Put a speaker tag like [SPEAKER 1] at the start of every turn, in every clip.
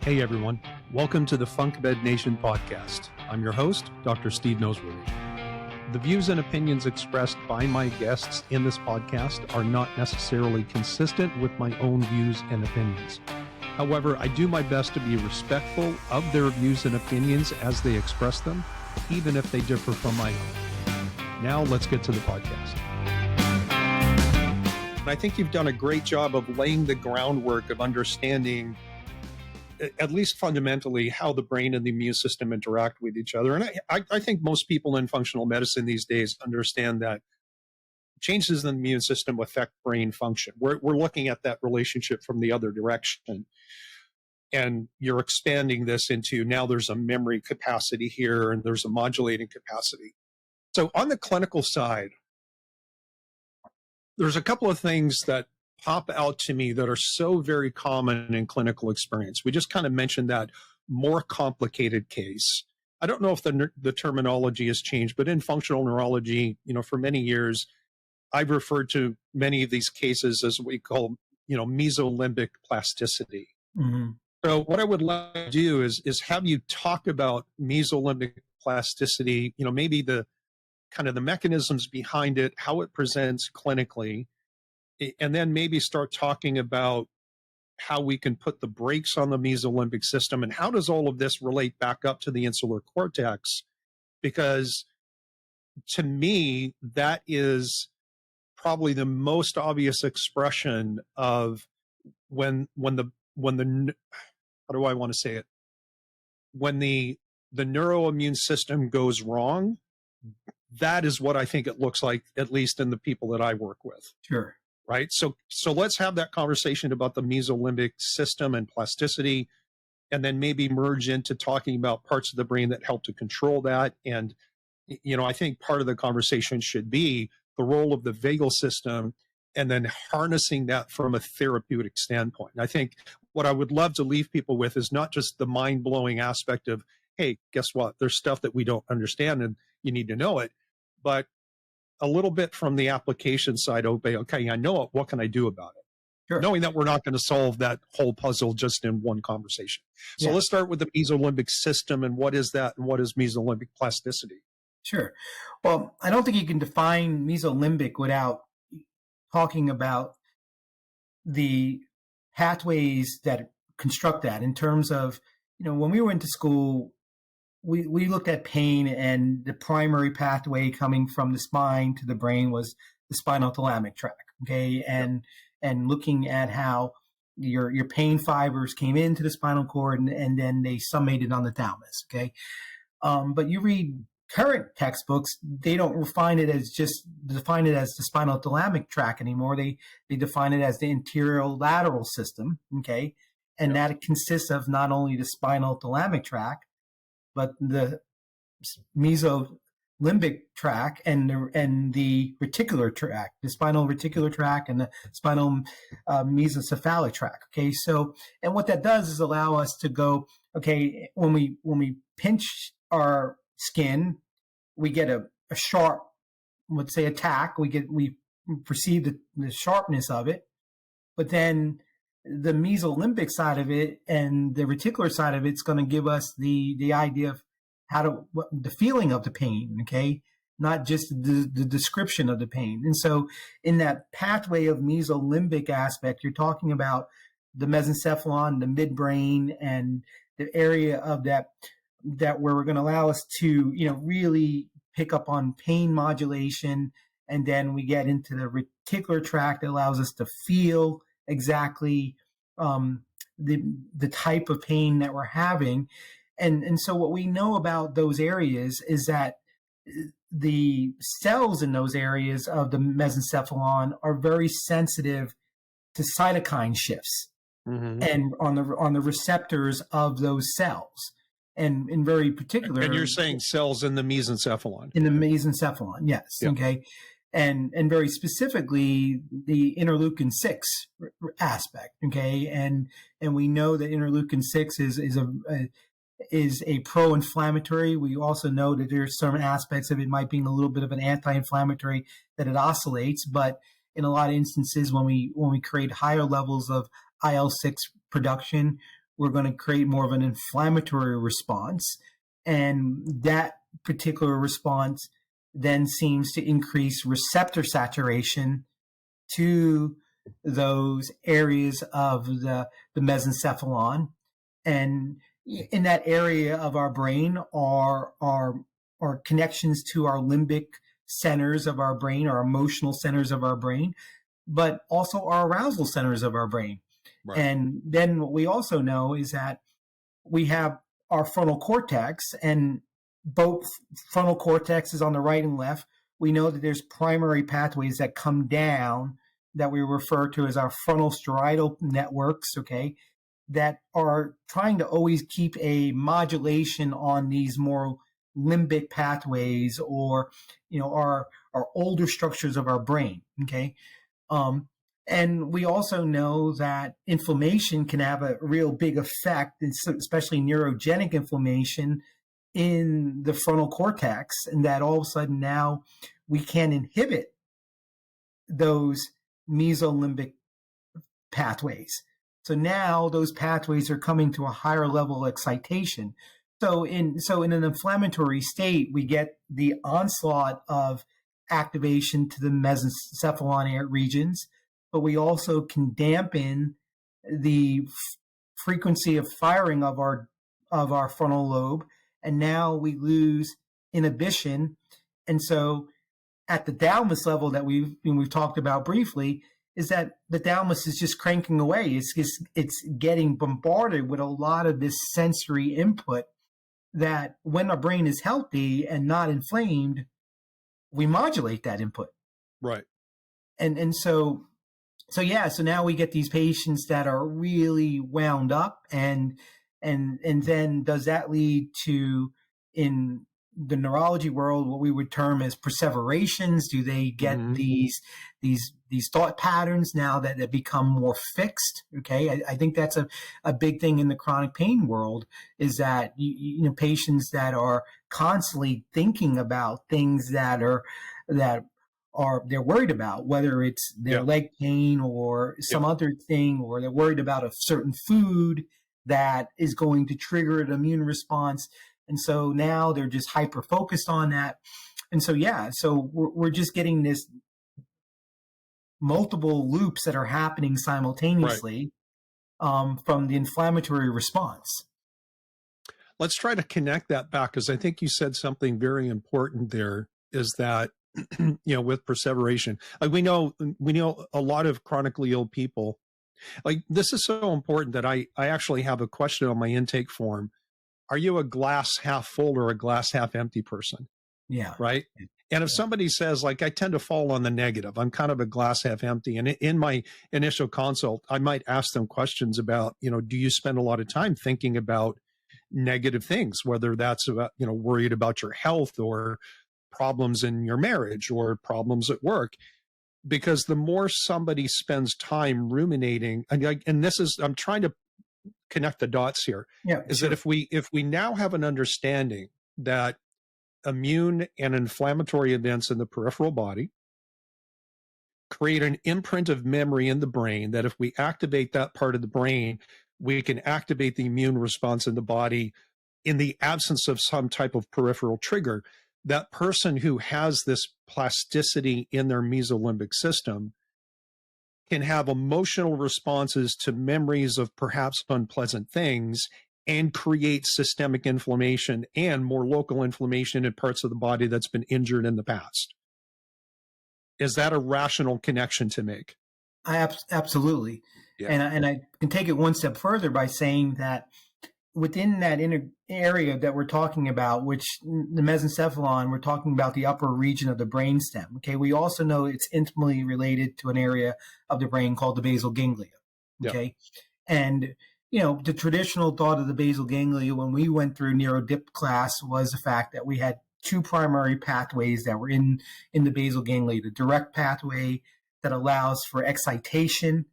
[SPEAKER 1] Hey everyone, welcome to the Func Med Nation podcast. I'm your host, Dr. Steve Noseworthy. The views and opinions expressed by my guests in this podcast are not necessarily consistent with my own views and opinions. However, I do my best to be respectful of their views and opinions as they express them, even if they differ from my own. Now let's get to the podcast. I think you've done a great job of laying the groundwork of understanding, at least fundamentally, how the brain and the immune system interact with each other. And I think most people in functional medicine these days understand that changes in the immune system affect brain function. We're looking at that relationship from the other direction. And you're expanding this into now there's a memory capacity here and there's a modulating capacity. So on the clinical side, there's a couple of things that pop out to me that are so very common in clinical experience. We just kind of mentioned that more complicated case. I don't know if the terminology has changed, but in functional neurology, for many years, I've referred to many of these cases as what we call, mesolimbic plasticity. Mm-hmm. So what I would like to do is have you talk about mesolimbic plasticity, maybe the kind of the mechanisms behind it, how it presents clinically, and then maybe start talking about how we can put the brakes on the mesolimbic system and how does all of this relate back up to the insular cortex? Because to me, that is probably the most obvious expression of when the how do I want to say it? When the neuroimmune system goes wrong, that is what I think it looks like, at least in the people that I work with.
[SPEAKER 2] Sure.
[SPEAKER 1] Right. So let's have that conversation about the mesolimbic system and plasticity, and then maybe merge into talking about parts of the brain that help to control that. And, I think part of the conversation should be the role of the vagal system and then harnessing that from a therapeutic standpoint. And I think what I would love to leave people with is not just the mind-blowing aspect of, hey, guess what? There's stuff that we don't understand and you need to know it, but a little bit from the application side, okay, I know it, what can I do about it? Sure. Knowing that we're not going to solve that whole puzzle just in one conversation. So Let's start with the mesolimbic system and what is that and what is mesolimbic plasticity?
[SPEAKER 2] Sure. Well, I don't think you can define mesolimbic without talking about the pathways that construct that in terms of, when we went to school, we looked at pain, and the primary pathway coming from the spine to the brain was the spinal thalamic tract. Okay. And looking at how your pain fibers came into the spinal cord and then they summated on the thalamus. Okay. But you read current textbooks, they don't define it as the spinal thalamic tract anymore. They define it as the anterolateral system. Okay. And that consists of not only the spinal thalamic tract, but the mesolimbic tract and the reticular tract, the spinal reticular tract and the spinal mesocephalic tract. Okay, so and what that does is allow us to go. Okay, when we pinch our skin, we get a sharp, let's say, attack. We perceive the sharpness of it, but then the mesolimbic side of it and the reticular side of it's going to give us the idea of the feeling of the pain, okay? Not just the description of the pain. And so in that pathway of mesolimbic aspect, you're talking about the mesencephalon, the midbrain, and the area of that where we're going to allow us to, really pick up on pain modulation. And then we get into the reticular tract that allows us to feel exactly the type of pain that we're having. And so what we know about those areas is that the cells in those areas of the mesencephalon are very sensitive to cytokine shifts and on the receptors of those cells. And in very particular...
[SPEAKER 1] And you're saying cells in the mesencephalon.
[SPEAKER 2] In the mesencephalon, yes. Yeah. Okay. And very specifically, the interleukin-6 aspect, okay? And we know that interleukin-6 is a pro-inflammatory. We also know that there's some aspects of it might be a little bit of an anti-inflammatory, that it oscillates. But in a lot of instances, when we create higher levels of IL-6 production, we're going to create more of an inflammatory response. And that particular response then seems to increase receptor saturation to those areas of the mesencephalon. And in that area of our brain are connections to our limbic centers of our brain, our emotional centers of our brain, but also our arousal centers of our brain. Right. And then what we also know is that we have our frontal cortex, and both frontal cortex is on the right and left. We know that there's primary pathways that come down that we refer to as our frontal striatal networks, okay, that are trying to always keep a modulation on these more limbic pathways, or, you know, our older structures of our brain, okay? And we also know that inflammation can have a real big effect, especially neurogenic inflammation in the frontal cortex, and that all of a sudden now we can inhibit those mesolimbic pathways. So now those pathways are coming to a higher level of excitation. So in an inflammatory state, we get the onslaught of activation to the mesencephalon regions, but we also can dampen the frequency of firing of our frontal lobe, and now we lose inhibition. And so at the thalamus level that we've talked about briefly, is that the thalamus is just cranking away. It's getting bombarded with a lot of this sensory input that when our brain is healthy and not inflamed, we modulate that input.
[SPEAKER 1] Right.
[SPEAKER 2] And so now we get these patients that are really wound up, and then does that lead to, in the neurology world, what we would term as perseverations? Do they get these thought patterns now that become more fixed? Okay, I think that's a big thing in the chronic pain world, is that you know, patients that are constantly thinking about things that they're worried about, whether it's their leg pain or some other thing, or they're worried about a certain food that is going to trigger an immune response. And so now they're just hyper focused on that. And so, so we're just getting this multiple loops that are happening simultaneously, from the inflammatory response.
[SPEAKER 1] Let's try to connect that back, because I think you said something very important there, is that, you know, with perseveration, like we know a lot of chronically ill people, like this is so important that I actually have a question on my intake form. Are you a glass half full or a glass half empty person?
[SPEAKER 2] Yeah.
[SPEAKER 1] Right. And if somebody says, like, I tend to fall on the negative, I'm kind of a glass half empty. And in my initial consult, I might ask them questions about, you know, do you spend a lot of time thinking about negative things, whether that's about, you know, worried about your health or problems in your marriage or problems at work? Because the more somebody spends time ruminating, and this is, I'm trying to connect the dots here, is that if we now have an understanding that immune and inflammatory events in the peripheral body create an imprint of memory in the brain, that if we activate that part of the brain, we can activate the immune response in the body in the absence of some type of peripheral trigger, that person who has this plasticity in their mesolimbic system can have emotional responses to memories of perhaps unpleasant things and create systemic inflammation and more local inflammation in parts of the body that's been injured in the past. Is that a rational connection to make?
[SPEAKER 2] Absolutely. Yeah. And I can take it one step further by saying that within that area that we're talking about, which the mesencephalon, we're talking about the upper region of the brainstem. Okay, we also know it's intimately related to an area of the brain called the basal ganglia. Okay, and you know, the traditional thought of the basal ganglia when we went through neurodip class was the fact that we had two primary pathways that were in the basal ganglia: the direct pathway that allows for excitation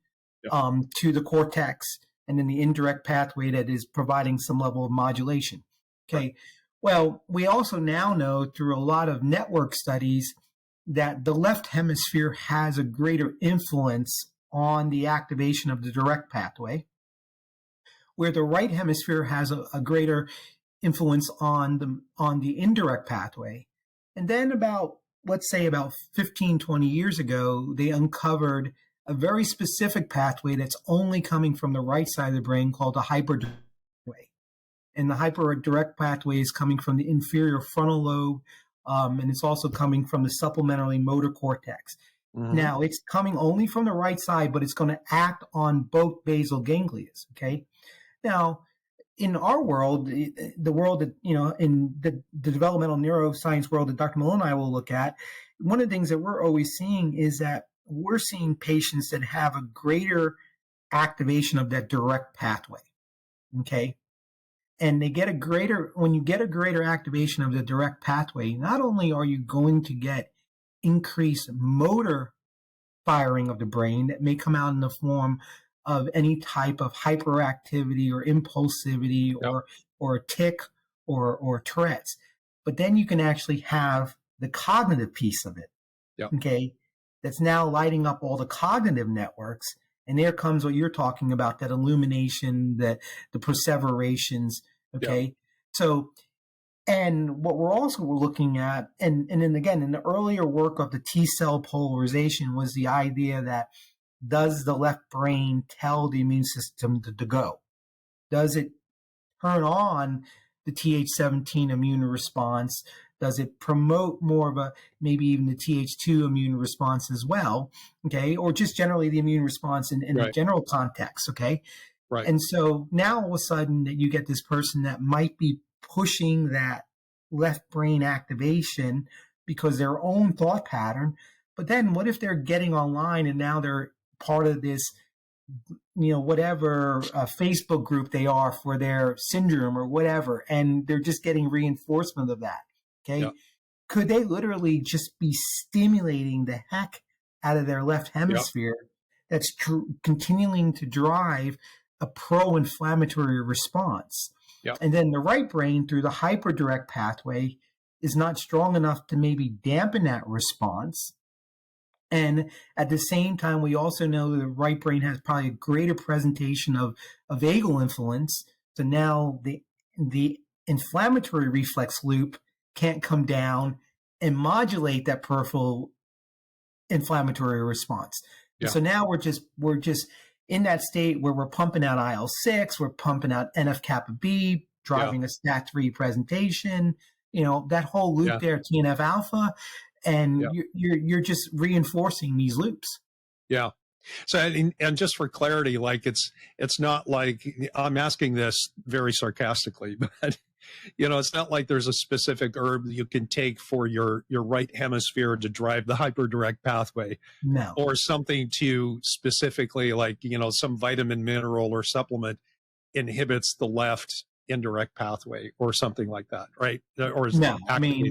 [SPEAKER 2] to the cortex, and then the indirect pathway that is providing some level of modulation. Okay. Right. Well, we also now know through a lot of network studies that the left hemisphere has a greater influence on the activation of the direct pathway, where the right hemisphere has a greater influence on the indirect pathway. And then let's say about 15, 20 years ago, they uncovered a very specific pathway that's only coming from the right side of the brain called the hyperdirect pathway. And the hyperdirect pathway is coming from the inferior frontal lobe, and it's also coming from the supplementary motor cortex.
[SPEAKER 1] Mm-hmm.
[SPEAKER 2] Now, it's coming only from the right side, but it's going to act on both basal ganglia, okay? Now, in our world, the world that, in the developmental neuroscience world that Dr. Melillo and I will look at, one of the things that we're always seeing is that we're seeing patients that have a greater activation of that direct pathway, okay? And when you get a greater activation of the direct pathway, not only are you going to get increased motor firing of the brain that may come out in the form of any type of hyperactivity or impulsivity or tic or Tourette's, but then you can actually have the cognitive piece of it, okay, that's now lighting up all the cognitive networks. And there comes what you're talking about, that illumination, the perseverations, okay? So, and what we're also looking at, and then again, in the earlier work of the T-cell polarization was the idea that, does the left brain tell the immune system to go? Does it turn on the Th17 immune response? Does it promote more of maybe even the Th2 immune response as well? Okay. Or just generally the immune response in the general context. Okay.
[SPEAKER 1] Right.
[SPEAKER 2] And so now all of a sudden that you get this person that might be pushing that left brain activation because their own thought pattern. But then what if they're getting online and now they're part of this, whatever Facebook group they are for their syndrome or whatever, and they're just getting reinforcement of that. Okay. Yeah. Could they literally just be stimulating the heck out of their left hemisphere that's continuing to drive a pro-inflammatory response? And then the right brain, through the hyperdirect pathway, is not strong enough to maybe dampen that response. And at the same time, we also know that the right brain has probably a greater presentation of vagal influence. So now the inflammatory reflex loop can't come down and modulate that peripheral inflammatory response. Yeah. So now we're just in that state where we're pumping out IL-6, we're pumping out NF-kappa B, driving a STAT3 presentation, that whole loop there, TNF alpha, and you're just reinforcing these loops.
[SPEAKER 1] Yeah. So, and just for clarity, like it's not like, I'm asking this very sarcastically, but it's not like there's a specific herb that you can take for your right hemisphere to drive the hyperdirect pathway.
[SPEAKER 2] No.
[SPEAKER 1] Or something to specifically, like, some vitamin, mineral, or supplement inhibits the left indirect pathway or something like that, right? Or
[SPEAKER 2] no, I mean,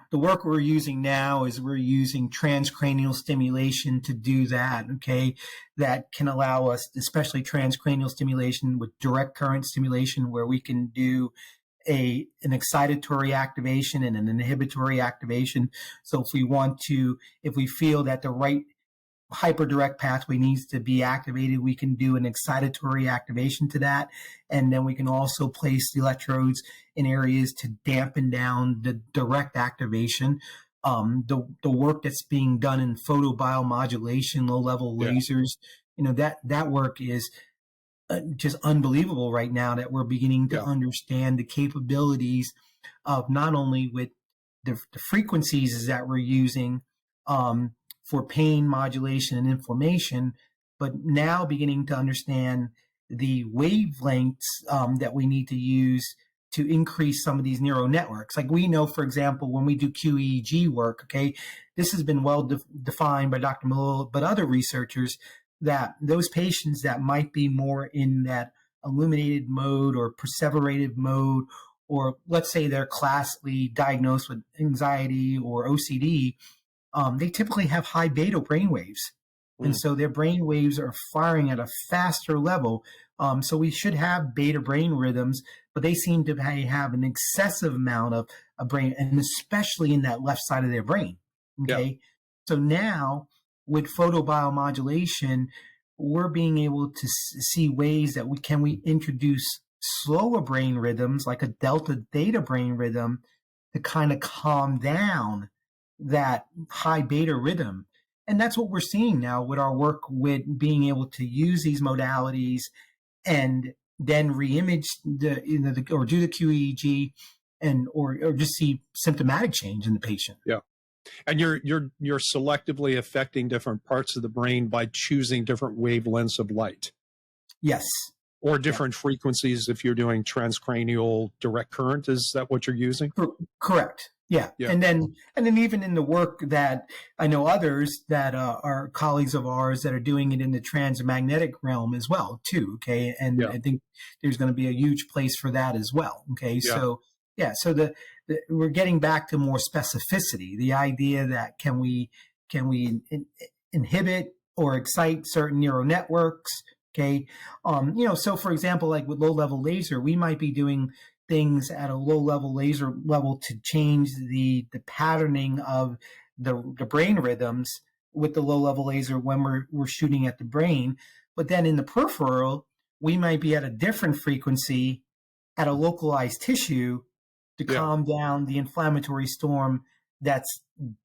[SPEAKER 2] the work we're using now is we're using transcranial stimulation to do that, okay? That can allow us, especially transcranial stimulation with direct current stimulation, where we can do an excitatory activation and an inhibitory activation. So if we feel that the right hyperdirect pathway needs to be activated, we can do an excitatory activation to that. And then we can also place the electrodes in areas to dampen down the direct activation. The work that's being done in photobiomodulation, low-level lasers, that work is just unbelievable right now, that we're beginning to understand the capabilities of not only with the frequencies that we're using for pain modulation and inflammation, but now beginning to understand the wavelengths that we need to use to increase some of these neural networks. Like we know, for example, when we do QEEG work, okay, this has been well defined by Dr. Melillo, but other researchers, that those patients that might be more in that illuminated mode or perseverative mode, or let's say they're classically diagnosed with anxiety or OCD, they typically have high beta brain waves. And so their brain waves are firing at a faster level. So we should have beta brain rhythms, but they seem to have an excessive amount of brain, and especially in that left side of their brain. Okay. So now with photobiomodulation, we're being able to see ways that we introduce slower brain rhythms like a delta theta brain rhythm to kind of calm down that high beta rhythm. And that's what we're seeing now with our work with being able to use these modalities and then reimage or do the QEEG and or just see symptomatic change in the patient.
[SPEAKER 1] Yeah. And you're selectively affecting different parts of the brain by choosing different wavelengths of light.
[SPEAKER 2] Yes.
[SPEAKER 1] Or different frequencies if you're doing transcranial direct current. Is that what you're using?
[SPEAKER 2] Correct. Yeah. And then even in the work that I know others that are colleagues of ours that are doing it in the transmagnetic realm as well too. Okay. And I think there's going to be a huge place for that as well. Okay. So we're getting back to more specificity. The idea that can we inhibit or excite certain neural networks. Okay. So for example, like with low level laser, we might be doing things at a low level laser level to change the patterning of the brain rhythms with the low level laser when we're shooting at the brain. But then in the peripheral, we might be at a different frequency at a localized tissue to calm down the inflammatory storm that's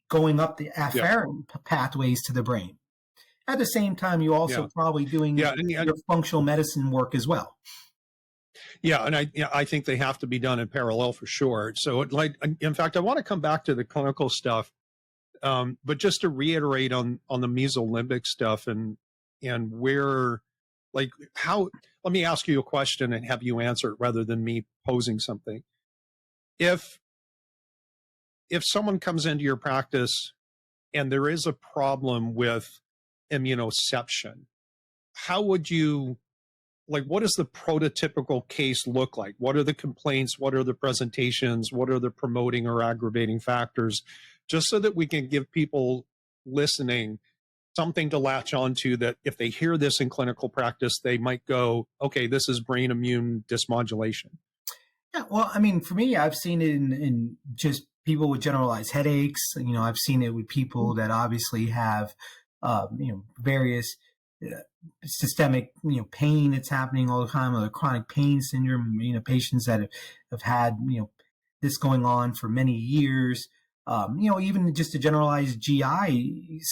[SPEAKER 2] going up the afferent pathways to the brain. At the same time, you also probably doing your functional medicine work as well.
[SPEAKER 1] Yeah, and I think they have to be done in parallel for sure. So, in fact, I want to come back to the clinical stuff, but just to reiterate on the mesolimbic stuff and where, like, how. Let me ask you a question and have you answer it rather than me posing something. If someone comes into your practice and there is a problem with immunoception, how would you, like, what does the prototypical case look like? What are the complaints? What are the presentations? What are the promoting or aggravating factors? Just so that we can give people listening something to latch onto, that if they hear this in clinical practice, they might go, okay, this is brain immune dysmodulation.
[SPEAKER 2] Yeah, well, I mean, for me, I've seen it in just people with generalized headaches. I've seen it with people that obviously have, various systemic, pain that's happening all the time, or chronic pain syndrome, patients that have had, this going on for many years, even just the generalized GI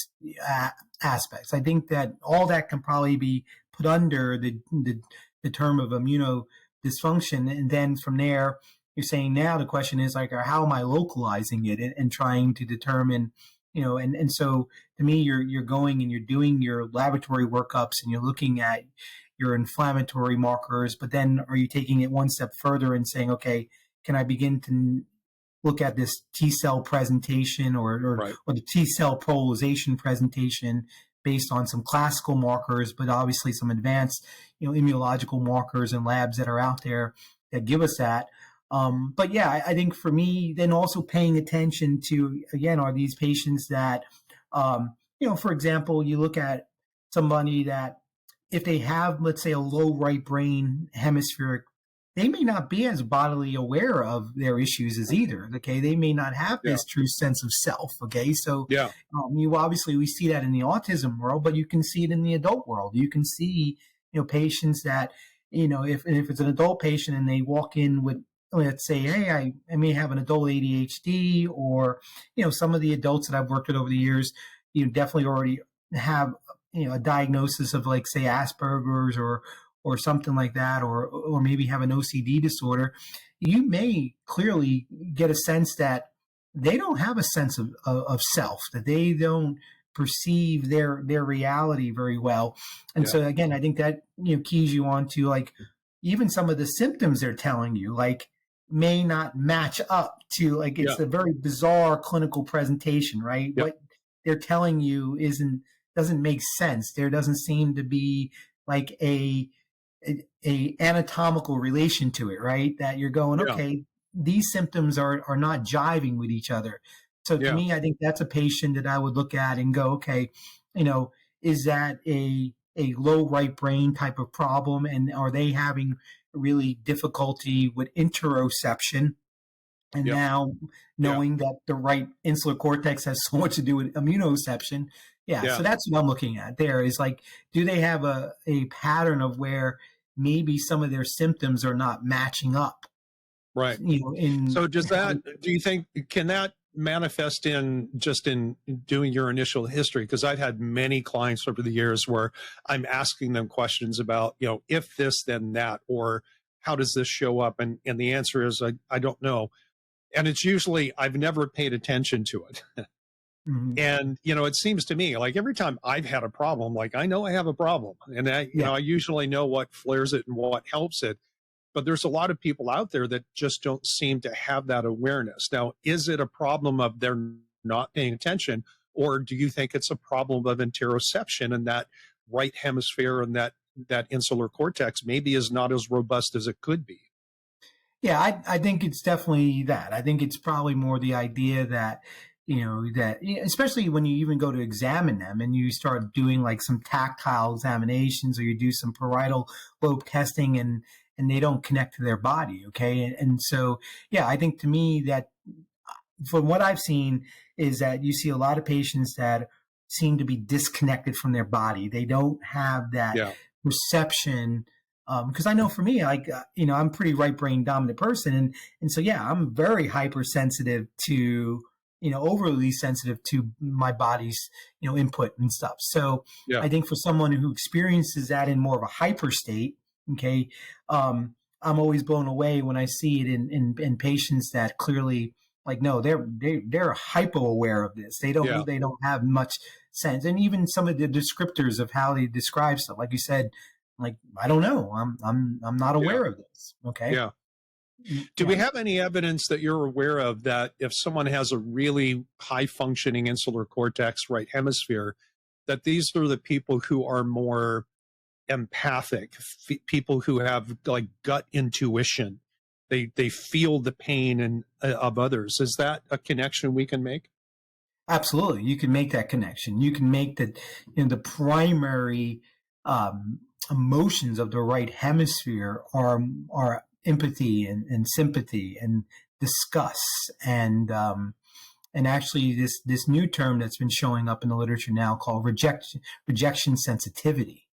[SPEAKER 2] aspects. I think that all that can probably be put under the term of immunodysfunction. And then from there, you're saying now the question is like, how am I localizing it and trying to determine, and so to me, you're going and you're doing your laboratory workups and you're looking at your inflammatory markers, but then are you taking it one step further and saying, okay, can I begin to look at this T cell presentation or the T cell polarization presentation based on some classical markers, but obviously some advanced, immunological markers and labs that are out there that give us that. But yeah, I think for me, then also paying attention to, again, are these patients that, for example, you look at somebody that if they have, let's say, a low right brain hemispheric, they may not be as bodily aware of their issues as either. Okay. They may not have this true sense of self. Okay. So we see that in the autism world, but you can see it in the adult world. You can see, patients that, if it's an adult patient and they walk in with, let's say, hey, I may have an adult ADHD, or, some of the adults that I've worked with over the years, definitely already have, a diagnosis of, like, say, Asperger's or something like that, or maybe have an OCD disorder. You may clearly get a sense that they don't have a sense of self, that they don't perceive their reality very well. And so again, I think that, keys you on to, like, even some of the symptoms they're telling you, like, may not match up to, like, it's a very bizarre clinical presentation, right? What they're telling you doesn't make sense. There doesn't seem to be like a anatomical relation to it, right? That you're going, okay, these symptoms are not jiving with each other. So to me, I think that's a patient that I would look at and go, okay, is that a low right brain type of problem? And are they having really difficulty with interoception? And now knowing that the right insular cortex has so much to do with immunoception, Yeah.
[SPEAKER 1] Yeah.
[SPEAKER 2] So that's what I'm looking at there is like, do they have a pattern of where maybe some of their symptoms are not matching up,
[SPEAKER 1] Right.
[SPEAKER 2] in
[SPEAKER 1] So does
[SPEAKER 2] how,
[SPEAKER 1] that, do you think, can that manifest in just in doing your initial history? Because I've had many clients over the years where I'm asking them questions about, if this, then that, or how does this show up? And the answer is, I don't know. And it's usually, I've never paid attention to it.
[SPEAKER 2] Mhm.
[SPEAKER 1] And, it seems to me like every time I've had a problem, like I know I have a problem and
[SPEAKER 2] Yeah.
[SPEAKER 1] I usually know what flares it and what helps it. But there's a lot of people out there that just don't seem to have that awareness. Now, is it a problem of they're not paying attention, or do you think it's a problem of interoception and that right hemisphere and that insular cortex maybe is not as robust as it could be?
[SPEAKER 2] Yeah, I think it's definitely that. I think it's probably more the idea that, especially when you even go to examine them and you start doing like some tactile examinations or you do some parietal lobe testing and they don't connect to their body. Okay. And so, yeah, I think to me that from what I've seen is that you see a lot of patients that seem to be disconnected from their body. They don't have that
[SPEAKER 1] Yeah.
[SPEAKER 2] perception. Because I know for me, like, I'm a pretty right brain dominant person. And so, yeah, I'm very hypersensitive to, overly sensitive to my body's, input and stuff. So
[SPEAKER 1] Yeah.
[SPEAKER 2] I think for someone who experiences that in more of a hyper state, okay, I'm always blown away when I see it in patients that clearly, like, no, they're hypo aware of this. They
[SPEAKER 1] Yeah.
[SPEAKER 2] don't have much sense. And even some of the descriptors of how they describe stuff, like you said, like, I don't know, I'm not
[SPEAKER 1] Yeah.
[SPEAKER 2] aware of this. Okay.
[SPEAKER 1] Yeah. Do we
[SPEAKER 2] Yeah.
[SPEAKER 1] have any evidence that you're aware of that if someone has a really high functioning insular cortex right hemisphere, that these are the people who are more empathic, people who have like gut intuition? They feel the pain and of others. Is that a connection we can make?
[SPEAKER 2] Absolutely. You can make that connection. You can make that, the primary um, emotions of the right hemisphere are empathy and sympathy and disgust and actually this new term that's been showing up in the literature now called rejection sensitivity.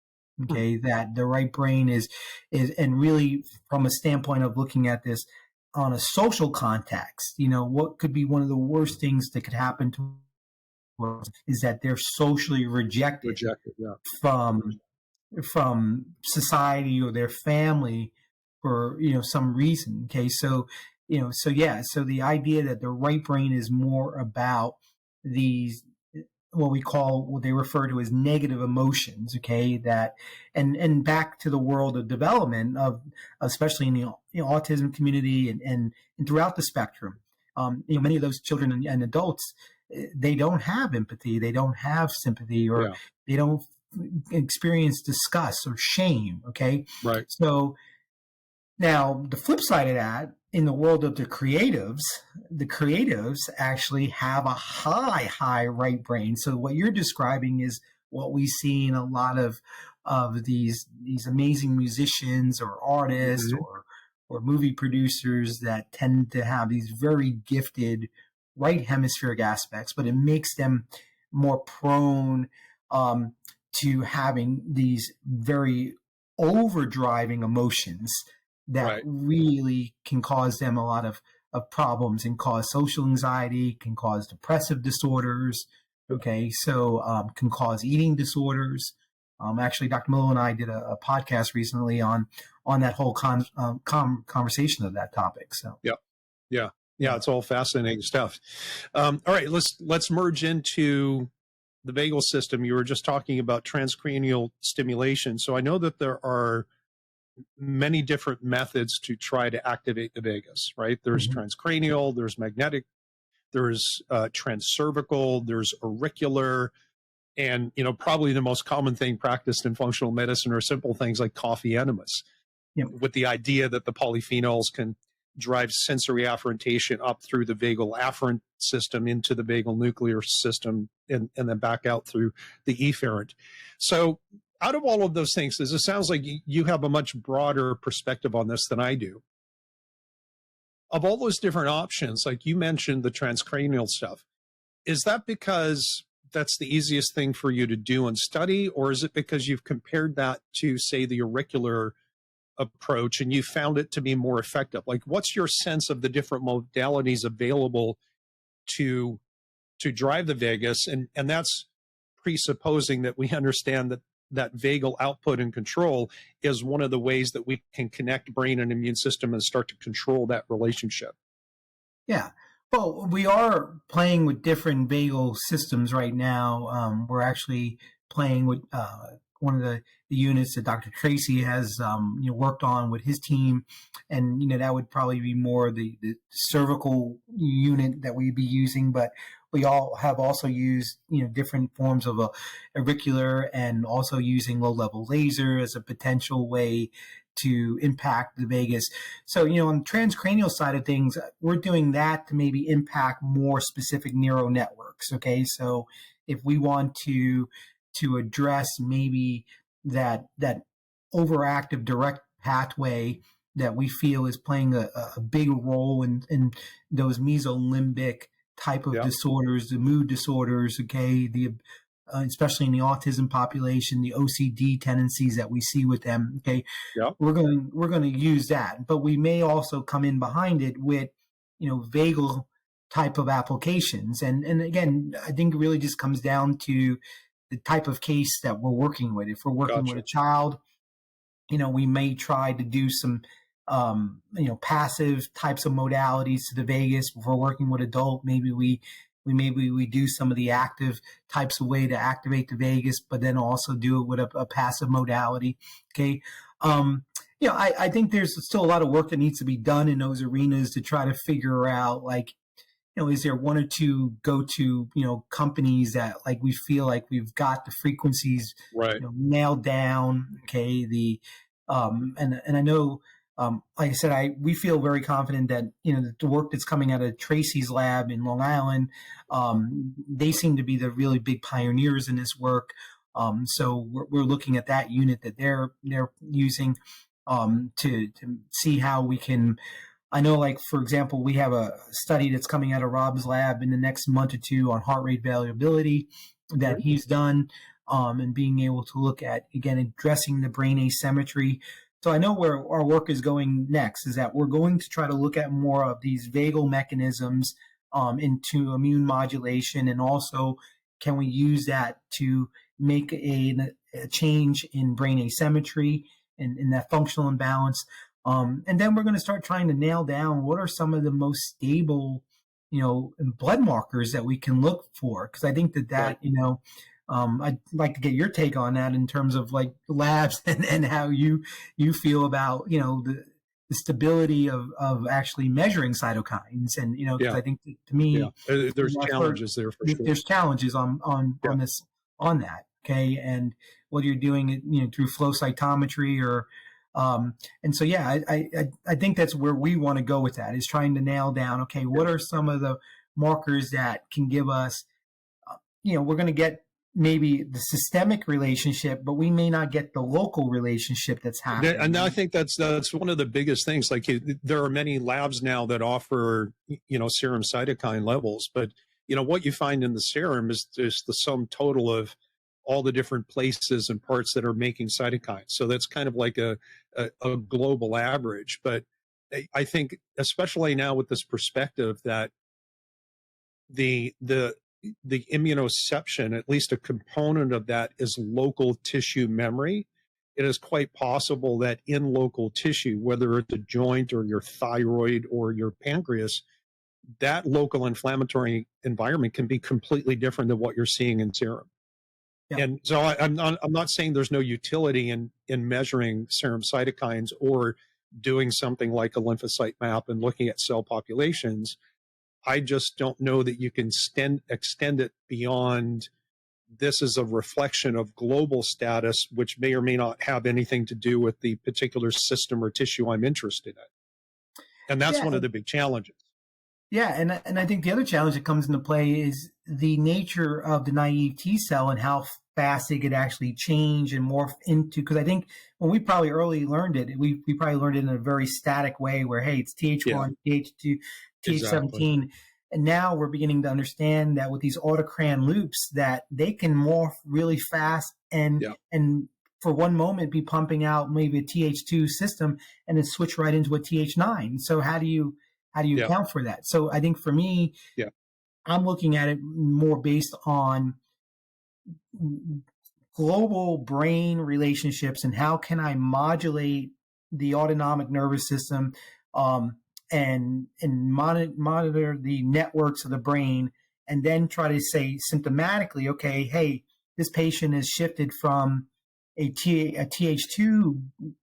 [SPEAKER 2] Okay, that the right brain is and really from a standpoint of looking at this on a social context, what could be one of the worst things that could happen to us is that they're socially rejected
[SPEAKER 1] Rejected. Yeah.
[SPEAKER 2] from society or their family for some reason. Okay, so so the idea that the right brain is more about these what they refer to as negative emotions. Okay, that and back to the world of development of especially in the autism community and throughout the spectrum. Many of those children and adults, they don't have empathy, they don't have sympathy, or
[SPEAKER 1] Yeah.
[SPEAKER 2] they don't experience disgust or shame. Okay.
[SPEAKER 1] Right.
[SPEAKER 2] So now the flip side of that, in the world of the creatives actually have a high right brain. So what you're describing is what we see in a lot of these amazing musicians or artists
[SPEAKER 1] Mhm.
[SPEAKER 2] or movie producers that tend to have these very gifted right hemispheric aspects, but it makes them more prone to having these very overdriving emotions that
[SPEAKER 1] Right.
[SPEAKER 2] really can cause them a lot of problems and cause social anxiety, can cause depressive disorders. Okay, so can cause eating disorders. Actually, Dr. Melillo and I did a podcast recently on that whole conversation of that topic. So
[SPEAKER 1] Yeah. Yeah. Yeah. It's all fascinating stuff. All right. Let's merge into the vagal system. You were just talking about transcranial stimulation. So I know that there are many different methods to try to activate the vagus, right? There's
[SPEAKER 2] Mhm.
[SPEAKER 1] transcranial, there's magnetic, there's transcervical, there's auricular, and probably the most common thing practiced in functional medicine are simple things like coffee enemas,
[SPEAKER 2] Yep.
[SPEAKER 1] with the idea that the polyphenols can drive sensory afferentation up through the vagal afferent system into the vagal nuclear system and then back out through the efferent. So out of all of those things, it sounds like you have a much broader perspective on this than I do. Of all those different options, like you mentioned the transcranial stuff, is that because that's the easiest thing for you to do and study, or is it because you've compared that to, say, the auricular approach and you found it to be more effective? Like, what's your sense of the different modalities available to drive the vagus? And that's presupposing that we understand that vagal output and control is one of the ways that we can connect brain and immune system and start to control that relationship.
[SPEAKER 2] Yeah. Well, we are playing with different vagal systems right now. We're actually playing with one of the units that Dr. Tracy has worked on with his team, and that would probably be more the cervical unit that we'd be using. But we all have also used different forms of auricular, and also using low level laser as a potential way to impact the vagus. So, on the transcranial side of things, we're doing that to maybe impact more specific neural networks. Okay. So if we want to address maybe that overactive direct pathway that we feel is playing a big role in those mesolimbic type of disorders, the mood disorders, okay, especially in the autism population, the OCD tendencies that we see with them. Okay, we're going to use that, but we may also come in behind it with vagal type of applications, and again, I think it really just comes down to the type of case that we're working with. If we're working with a child, we may try to do some passive types of modalities to the vagus. If we're working with adult, maybe we do some of the active types of way to activate the vagus, but then also do it with a passive modality. Okay. I think there's still a lot of work that needs to be done in those arenas to try to figure out, like, is there one or two go-to, companies that, like, we feel like we've got the frequencies nailed down. Okay. And I know, like I said, we feel very confident that, the work that's coming out of Tracy's lab in Long Island, they seem to be the really big pioneers in this work. So we're looking at that unit that they're using, to see how we can. I know, like, for example, we have a study that's coming out of Rob's lab in the next month or two on heart rate variability that he's done, and being able to look at, again, addressing the brain asymmetry. So I know where our work is going next is that we're going to try to look at more of these vagal mechanisms into immune modulation, and also can we use that to make a change in brain asymmetry and in that functional imbalance. And then we're going to start trying to nail down what are some of the most stable, blood markers that we can look for. Because I think that I'd like to get your take on that in terms of, like, labs and how you feel about, the stability of actually measuring cytokines. And, because I think to me,
[SPEAKER 1] there's challenges there for sure.
[SPEAKER 2] There's challenges on that. Okay. And whether you're doing it, through flow cytometry or, and so, I think that's where we want to go with that, is trying to nail down, okay, what are some of the markers that can give us, we're going to get maybe the systemic relationship, but we may not get the local relationship that's happening.
[SPEAKER 1] And I think that's one of the biggest things. Like, there are many labs now that offer, serum cytokine levels, but, what you find in the serum is just the sum total of all the different places and parts that are making cytokines. So that's kind of like a global average. But I think, especially now with this perspective that the immunoception, at least a component of that, is local tissue memory. It is quite possible that in local tissue, whether it's a joint or your thyroid or your pancreas, that local inflammatory environment can be completely different than what you're seeing in serum. Yeah. And so I'm not saying there's no utility in measuring serum cytokines or doing something like a lymphocyte map and looking at cell populations. I just don't know that you can extend it beyond, this is a reflection of global status, which may or may not have anything to do with the particular system or tissue I'm interested in. And that's one of the big challenges. Yeah,
[SPEAKER 2] and I think the other challenge that comes into play is the nature of the naive T cell and how fast it could actually change and morph into. Because I think when we probably early learned it, we probably learned it in a very static way where, hey, it's TH1, TH2, TH17. Exactly. And now we're beginning to understand that with these autocran loops that they can morph really fast and for one moment be pumping out maybe a Th2 system and then switch right into a Th9. So how do you account for that? So I think for me, I'm looking at it more based on global brain relationships and how can I modulate the autonomic nervous system and monitor the networks of the brain, and then try to say symptomatically, okay, hey, this patient has shifted from a Th2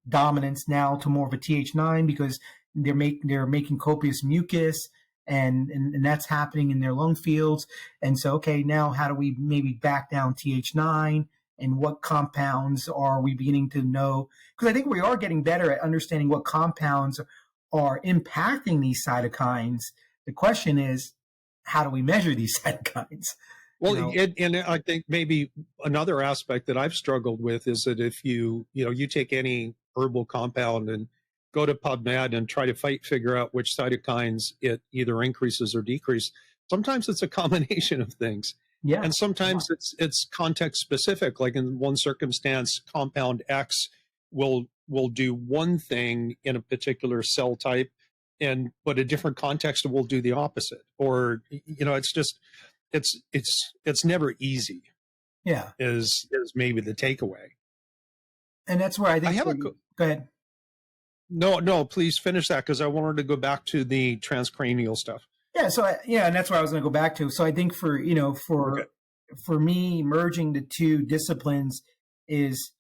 [SPEAKER 2] dominance now to more of a Th9 because they're making copious mucus, and that's happening in their lung fields. And so, okay, now how do we maybe back down Th9, and what compounds are we beginning to know? Because I think we are getting better at understanding what compounds are impacting these cytokines. The question is, how do we measure these cytokines?
[SPEAKER 1] Well, and I think maybe another aspect that I've struggled with is that if you take any herbal compound and go to PubMed and try to figure out which cytokines it either increases or decreases, sometimes it's a combination of things. Yeah. And sometimes it's context specific. Like in one circumstance, compound X will do one thing in a particular cell type, but a different context will do the opposite. Or it's just it's never easy. Yeah, is maybe the takeaway.
[SPEAKER 2] And that's where I think go ahead.
[SPEAKER 1] No, please finish that, because I wanted to go back to the transcranial stuff.
[SPEAKER 2] Yeah, so and that's where I was going to go back to. So I think for me, merging the two disciplines is,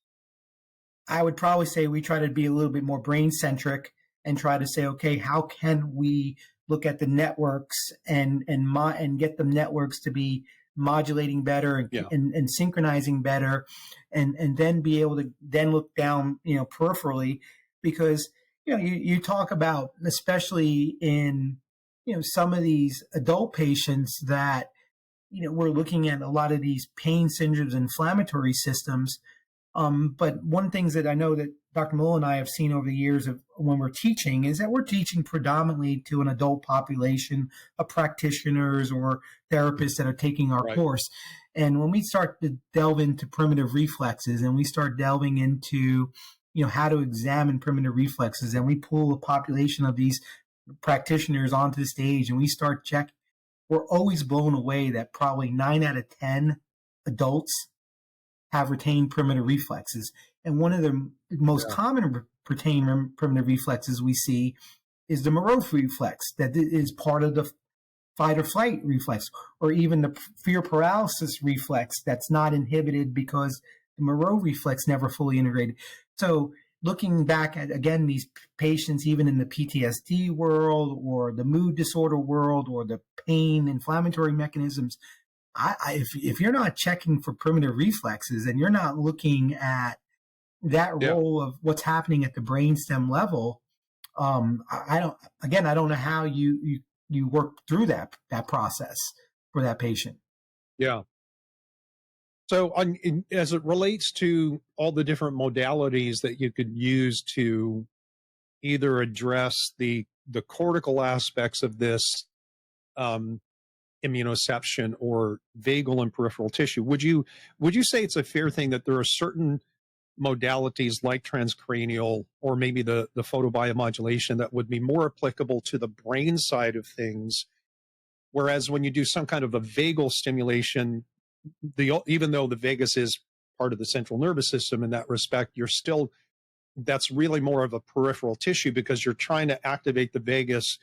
[SPEAKER 2] I would probably say we try to be a little bit more brain centric and try to say, okay, how can we look at the networks and get the networks to be modulating better and synchronizing better, and then be able to then look down, peripherally, because you talk about, especially in some of these adult patients that we're looking at a lot of these pain syndromes, inflammatory systems. But one things that I know that Dr. Melillo and I have seen over the years of when we're teaching is that we're teaching predominantly to an adult population of practitioners or therapists that are taking our course. And when we start to delve into primitive reflexes, and we start delving into, how to examine primitive reflexes, and we pull a population of these practitioners onto the stage and we start checking, we're always blown away that probably 9 out of 10 adults have retained primitive reflexes. And one of the most common retained primitive reflexes we see is the Moreau reflex, that is part of the fight or flight reflex, or even the fear paralysis reflex that's not inhibited because the Moreau reflex never fully integrated. So looking back at, again, these patients, even in the PTSD world or the mood disorder world or the pain inflammatory mechanisms, if you're not checking for primitive reflexes and you're not looking at that role of what's happening at the brainstem level, I don't know how you work through that process for that patient.
[SPEAKER 1] Yeah. So as it relates to all the different modalities that you could use to either address the cortical aspects of this immunoception or vagal and peripheral tissue, would you say it's a fair thing that there are certain modalities like transcranial or maybe the photobiomodulation that would be more applicable to the brain side of things, whereas when you do some kind of a vagal stimulation, even though the vagus is part of the central nervous system in that respect, that's really more of a peripheral tissue, because you're trying to activate the vagus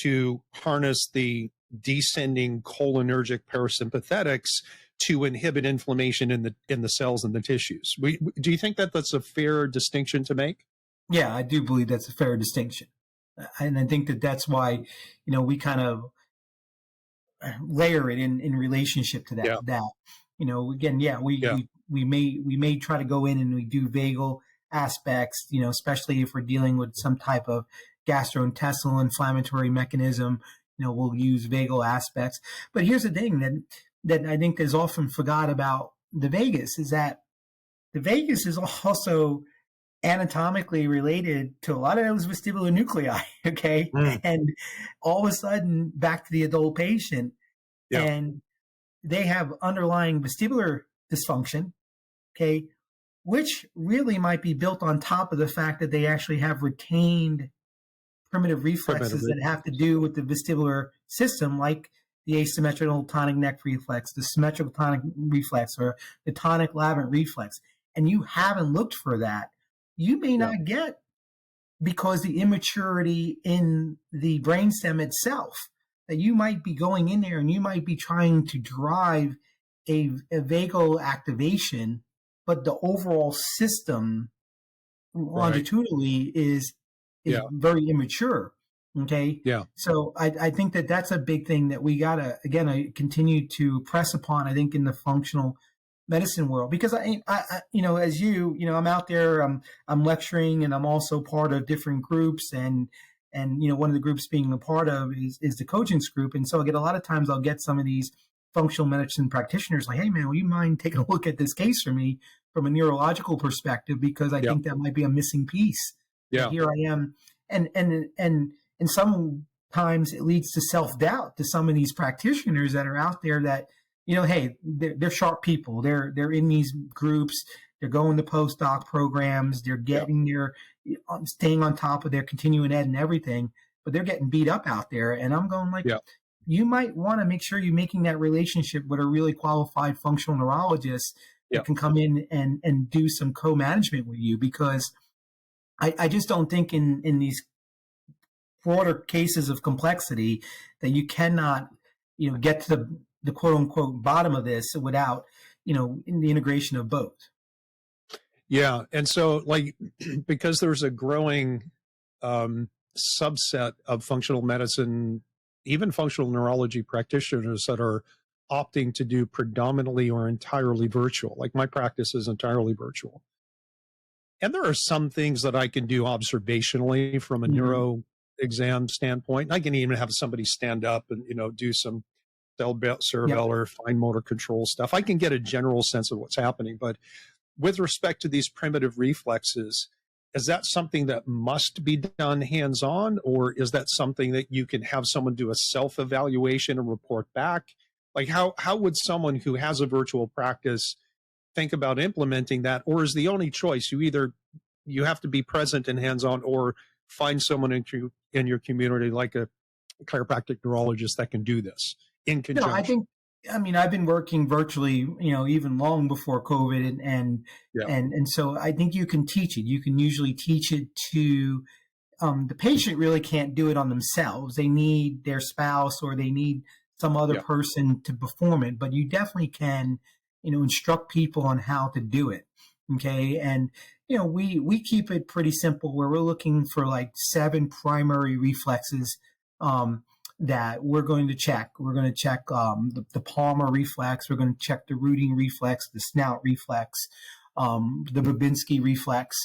[SPEAKER 1] to harness the descending cholinergic parasympathetics to inhibit inflammation in the cells and the tissues. Do you think that that's a fair distinction to make?
[SPEAKER 2] Yeah, I do believe that's a fair distinction. And I think that's why, we kind of layer it in relationship to that. Again, we may try to go in and we do vagal aspects, especially if we're dealing with some type of gastrointestinal inflammatory mechanism, we'll use vagal aspects. But here's the thing that I think is often forgot about the vagus, is that the vagus is also anatomically related to a lot of those vestibular nuclei. Okay.
[SPEAKER 1] Mm,
[SPEAKER 2] And all of a sudden back to the adult patient,
[SPEAKER 1] yeah.
[SPEAKER 2] and they have underlying vestibular dysfunction. Okay. Which really might be built on top of the fact that they actually have retained primitive reflexes
[SPEAKER 1] Primitive.
[SPEAKER 2] that have to do with the vestibular system, like the asymmetrical tonic neck reflex, the symmetrical tonic reflex, or the tonic labyrinth reflex, and you haven't looked for that, you may
[SPEAKER 1] Yeah.
[SPEAKER 2] not get, because the immaturity in the brainstem itself, that you might be going in there and you might be trying to drive a vagal activation, but the overall system
[SPEAKER 1] Right.
[SPEAKER 2] longitudinally is
[SPEAKER 1] Yeah.
[SPEAKER 2] very immature. Okay.
[SPEAKER 1] Yeah.
[SPEAKER 2] So I think that that's a big thing that we got to, again, I continue to press upon, I think, in the functional medicine world, because as I'm out there, I'm lecturing, and I'm also part of different groups, and one of the groups being a part of is the coaching's group. And so I get, a lot of times I'll get some of these functional medicine practitioners like, hey man, will you mind taking a look at this case for me from a neurological perspective? Because I
[SPEAKER 1] Yeah.
[SPEAKER 2] think that might be a missing piece.
[SPEAKER 1] Yeah.
[SPEAKER 2] Here I am. And sometimes it leads to self-doubt to some of these practitioners that are out there that, hey, they're sharp people. They're in these groups. They're going to postdoc programs. They're getting staying on top of their continuing ed and everything, but they're getting beat up out there. And I'm going like,
[SPEAKER 1] Yeah.
[SPEAKER 2] you might want to make sure you're making that relationship with a really qualified functional neurologist
[SPEAKER 1] Yeah.
[SPEAKER 2] that can come in and do some co-management with you, because I just don't think in these broader cases of complexity that you cannot, get to the quote unquote bottom of this without, in the integration of both.
[SPEAKER 1] Yeah. And so, like, because there's a growing subset of functional medicine, even functional neurology practitioners that are opting to do predominantly or entirely virtual. Like, my practice is entirely virtual. And there are some things that I can do observationally from a neuro exam standpoint. I can even have somebody stand up and, do some cerebellar, fine motor control stuff. I can get a general sense of what's happening. But with respect to these primitive reflexes, is that something that must be done hands-on, or is that something that you can have someone do a self-evaluation and report back? Like, how would someone who has a virtual practice think about implementing that? Or is the only choice, you have to be present and hands-on, or find someone in your community, like a chiropractic neurologist, that can do this in conjunction?
[SPEAKER 2] I've been working virtually, even long before COVID, and so I think you can teach it. You can usually teach it to the patient. Really can't do it on themselves. They need their spouse, or they need some other person to perform it. But you definitely can, instruct people on how to do it. Okay, and we keep it pretty simple, where we're looking for like 7 primary reflexes that we're going to check. We're going to check the palmar reflex. We're going to check the rooting reflex, the snout reflex, the Babinski reflex.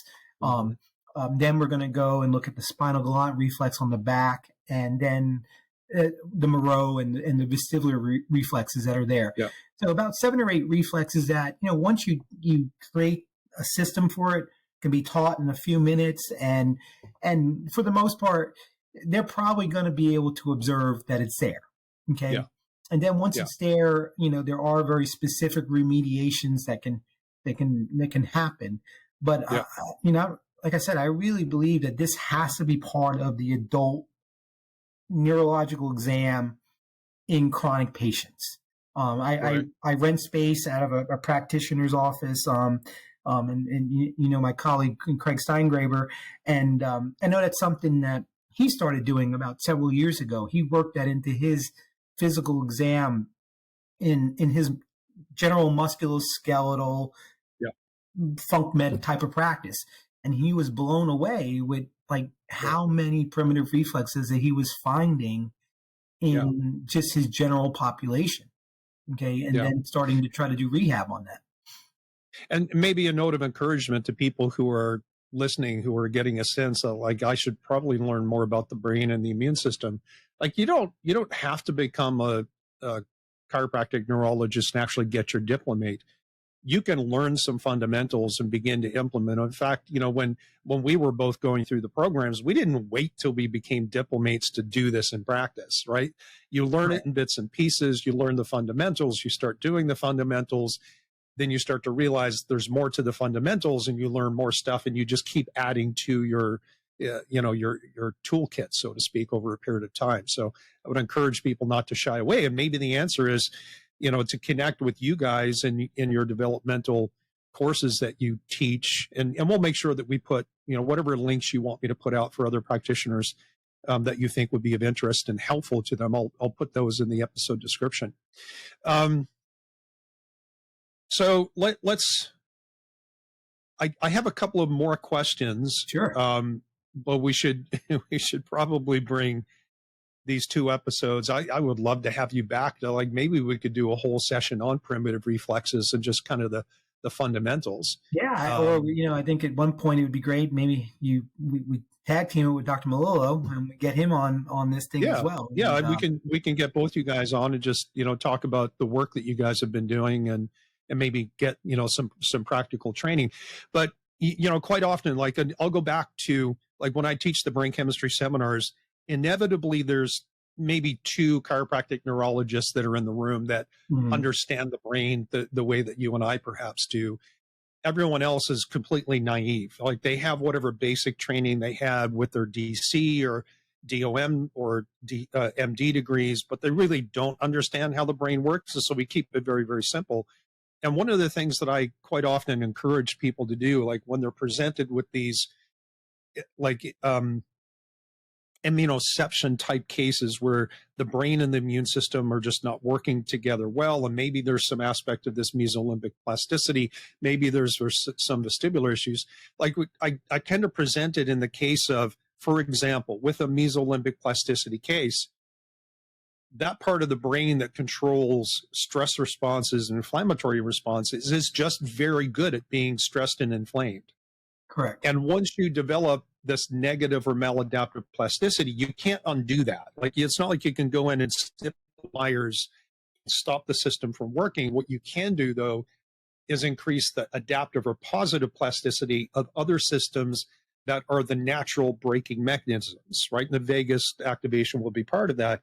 [SPEAKER 2] Then we're going to go and look at the spinal galant reflex on the back, and then the Moreau and the vestibular reflexes that are there.
[SPEAKER 1] Yeah.
[SPEAKER 2] So about 7 or 8 reflexes that, once you create a system for it, can be taught in a few minutes, and for the most part, they're probably going to be able to observe that it's there. Okay. Yeah. And then once it's there, there are very specific remediations that can happen. But, like I said, I really believe that this has to be part of the adult neurological exam in chronic patients. I rent space out of a practitioner's office, and my colleague Craig Steingraber, and I know that's something that he started doing about several years ago. He worked that into his physical exam in his general musculoskeletal Func med type of practice, and he was blown away with how many primitive reflexes that he was finding in just his general population. Okay, and then starting to try to do rehab on that.
[SPEAKER 1] And maybe a note of encouragement to people who are listening, who are getting a sense of I should probably learn more about the brain and the immune system. Like, you don't have to become a chiropractic neurologist and actually get your diplomate. you can learn some fundamentals and begin to implement. In fact, when we were both going through the programs, we didn't wait till we became diplomates to do this in practice, right? You learn it in bits and pieces. You learn the fundamentals. You start doing the fundamentals. Then you start to realize there's more to the fundamentals, and you learn more stuff, and you just keep adding to your toolkit, so to speak, over a period of time. So I would encourage people not to shy away. And maybe the answer is, to connect with you guys in your developmental courses that you teach. And we'll make sure that we put, whatever links you want me to put out for other practitioners that you think would be of interest and helpful to them. I'll put those in the episode description. So let's, I have a couple of more questions.
[SPEAKER 2] Sure.
[SPEAKER 1] But we should probably bring these 2 episodes. I would love to have you back to, maybe we could do a whole session on primitive reflexes and just kind of the fundamentals.
[SPEAKER 2] Yeah. Or, I think at one point it would be great. Maybe we tag team it with Dr. Melillo and we get him on this thing as well.
[SPEAKER 1] Yeah.
[SPEAKER 2] And,
[SPEAKER 1] we can get both you guys on and just, talk about the work that you guys have been doing and maybe get, some practical training. But, quite often, I'll go back to, when I teach the brain chemistry seminars, inevitably there's maybe 2 chiropractic neurologists that are in the room that understand the brain the way that you and I perhaps do. Everyone else is completely naive. They have whatever basic training they had with their DC or DOM or MD degrees, but they really don't understand how the brain works. So we keep it very, very simple. And one of the things that I quite often encourage people to do, when they're presented with these immunoception type cases where the brain and the immune system are just not working together well, and maybe there's some aspect of this mesolimbic plasticity, maybe there's some vestibular issues. I tend to present it in the case of, for example, with a mesolimbic plasticity case, that part of the brain that controls stress responses and inflammatory responses is just very good at being stressed and inflamed.
[SPEAKER 2] Correct.
[SPEAKER 1] And once you develop this negative or maladaptive plasticity, you can't undo that. It's not like you can go in and snip the wires, stop the system from working. What you can do, though, is increase the adaptive or positive plasticity of other systems that are the natural braking mechanisms, right? And the vagus activation will be part of that.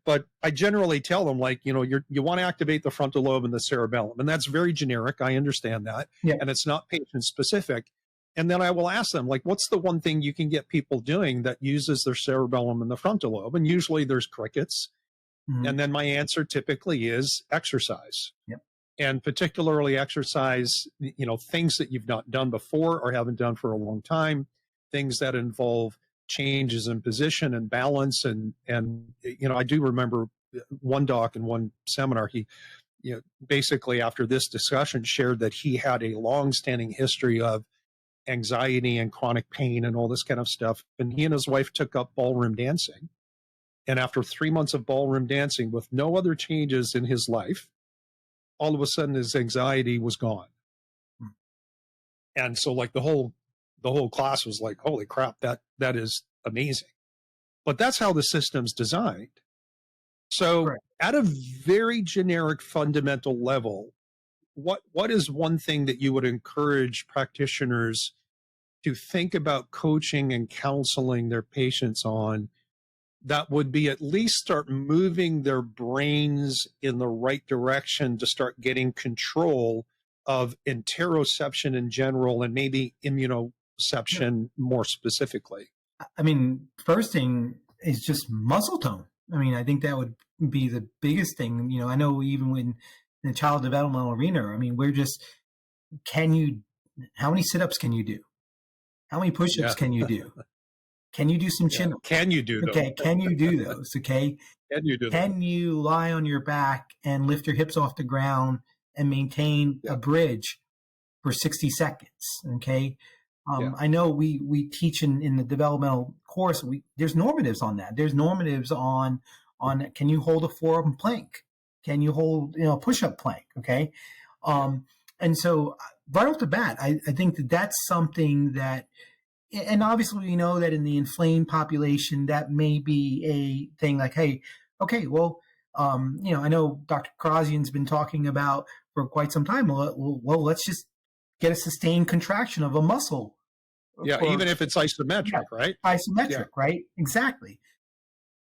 [SPEAKER 1] But I generally tell them, you want to activate the frontal lobe and the cerebellum. And that's very generic. I understand that. Yeah. And it's not patient specific. And then I will ask them, what's the one thing you can get people doing that uses their cerebellum and the frontal lobe? And usually there's crickets. And then my answer typically is exercise.
[SPEAKER 2] Yep.
[SPEAKER 1] And particularly exercise, things that you've not done before or haven't done for a long time, things that involve changes in position and balance. And I do remember one doc in one seminar, he, basically after this discussion shared that he had a long-standing history of anxiety and chronic pain and all this kind of stuff. And he and his wife took up ballroom dancing. And after 3 months of ballroom dancing with no other changes in his life, all of a sudden his anxiety was gone. And so the whole class was like, holy crap, that is amazing. But that's how the system's designed. So at a very generic fundamental level, what is one thing that you would encourage practitioners to think about coaching and counseling their patients on that would be at least start moving their brains in the right direction to start getting control of interoception in general and maybe immunoception more specifically?
[SPEAKER 2] I mean, first thing is just muscle tone. I mean, I think that would be the biggest thing. I know even when in the child developmental arena, I mean, we're just, how many sit-ups can you do? How many push-ups can you do? Can you do some chin-ups?
[SPEAKER 1] Can you do those?
[SPEAKER 2] Okay, can you do those? Okay.
[SPEAKER 1] Can you do
[SPEAKER 2] Can you lie on your back and lift your hips off the ground and maintain a bridge for 60 seconds? Okay. I know we teach in the developmental course, there's normatives on that. There's normatives on can you hold a forearm plank? Can you hold, a push-up plank? Okay. And so right off the bat, I think that's something that, and obviously we know that in the inflamed population, that may be a thing like, hey, okay, well, I know Dr. Karazian's been talking about for quite some time. Well, let's just get a sustained contraction of a muscle.
[SPEAKER 1] Yeah, even if it's isometric, right?
[SPEAKER 2] Isometric, right? Exactly.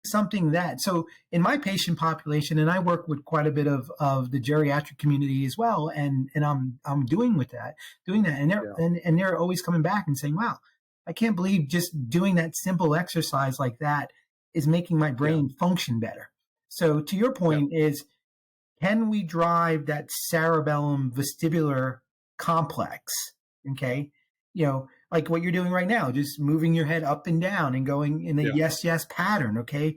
[SPEAKER 2] Something that, so in my patient population, and I work with quite a bit of the geriatric community as well, and I'm doing that, and they're always coming back and saying, wow, I can't believe just doing that simple exercise like that is making my brain function better. So to your point is, can we drive that cerebellum vestibular complex? Okay. Like what you're doing right now, just moving your head up and down and going in a yes pattern. Okay.